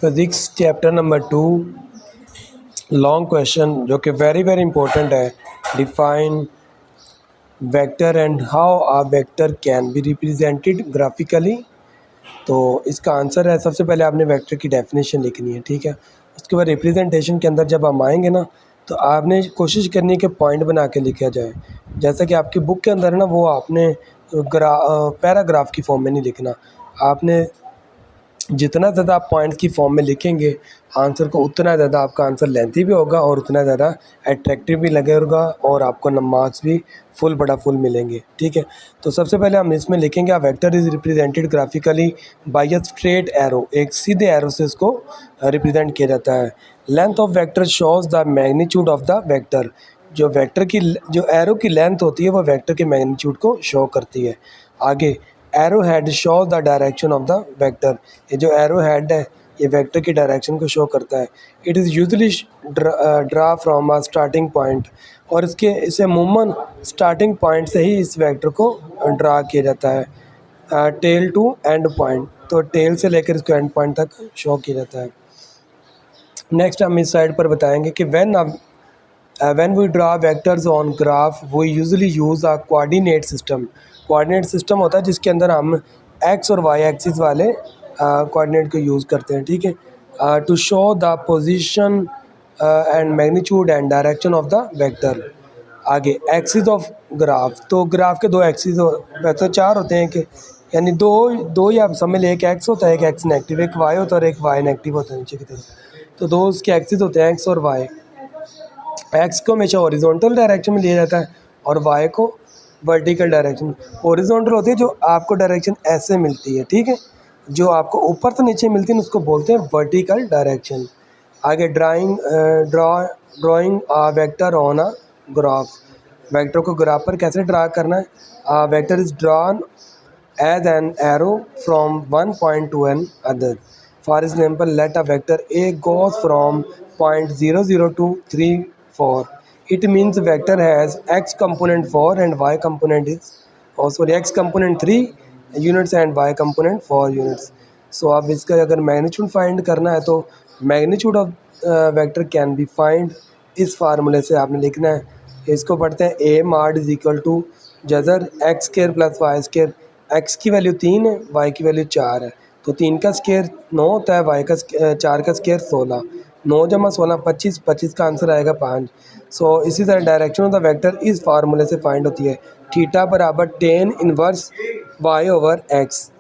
Physics chapter number 2 long question जो कि very important है। Define vector and how a vector can be represented graphically. तो इसका answer है, सबसे पहले आपने वेक्टर की डेफिनेशन लिखनी है, ठीक है। उसके बाद रिप्रेजेंटेशन के अंदर जब हम आएंगे ना, तो आपने कोशिश करनी है कि पॉइंट बना के लिखा जाए। जैसा कि आपकी बुक के अंदर ना, वो आपने पैराग्राफ की फॉर्म में नहीं लिखना। आपने जितना ज़्यादा आप पॉइंट्स की फॉर्म में लिखेंगे आंसर को, उतना ज़्यादा आपका आंसर लेंथी भी होगा और उतना ज़्यादा अट्रैक्टिव भी लगेगा और आपको मार्क्स भी फुल मिलेंगे, ठीक है। तो सबसे पहले हम इसमें लिखेंगे, a vector is represented graphically by a straight arrow. एक सीधे एरो से इसको रिप्रेजेंट किया जाता है। Length of vector shows the magnitude of the vector. जो वेक्टर की जो एरो की लेंथ होती है वो वेक्टर के मैग्नीट्यूड को शो करती है। आगे, arrow head shows the direction of the vector. ये जो एरो हेड है ये वेक्टर की डायरेक्शन को शो करता है। It is usually draw from a starting point. और इसे अमूमन स्टार्टिंग पॉइंट से ही इस वेक्टर को ड्रा किया जाता है टेल टू एंड पॉइंट। तो टेल से लेकर इसको एंड पॉइंट तक शो किया जाता है। नेक्स्ट हम इस साइड पर बताएंगे कि when we draw vectors on graph we usually use a coordinate system। Coordinate system होता है जिसके अंदर हम एक्स और वाई एक्सिस वाले कोऑर्डिनेट को यूज़ करते हैं, ठीक है, to show the position and magnitude and direction of the vector. आगे, एक्सिस ऑफ ग्राफ। तो ग्राफ के दो एक्सिस वैसे चार होते हैं कि यानी दो या समझ एक एक्स होता है, एक एक्स नेगेटिव, एक वाई होता है और एक वाई नेगेटिव होता है नीचे की तरफ। तो दो उसके एक्सिस होते हैं, एक्स और वाई। एक्स को हमेशा हॉरिजॉन्टल डायरेक्शन में लिया जाता है और वाई को वर्टिकल डायरेक्शन। हॉरिजॉन्टल होती है जो आपको डायरेक्शन ऐसे मिलती है, ठीक है। जो आपको ऊपर से नीचे मिलती है उसको बोलते हैं वर्टिकल डायरेक्शन। आगे, drawing a vector on a graph. Vector को ग्राफ पर कैसे ड्रा करना है। Vector is drawn as an arrow from one point to another. For example, let a vector A goes from point 0 0 to 3 4. It means vector has x component 4 and y component is x component 3 units and y component 4 units. So अब इसका अगर magnitude find करना है तो magnitude of vector can B find. इस फार्मूले से आपने लिखना है, इसको पढ़ते हैं a mod is equal to जजर X square plus Y square. X की वैल्यू 3 है, वाई की वैल्यू 4 है, तो 3 का स्केयर 9 होता है, वाई का 4 का स्केयर 16। 9 जमा 16 25, 25 का आंसर आएगा 5। सो इसी तरह डायरेक्शन ऑफ द वेक्टर इस फार्मूले से फाइंड होती है। थीटा बराबर tan inverse Y over x.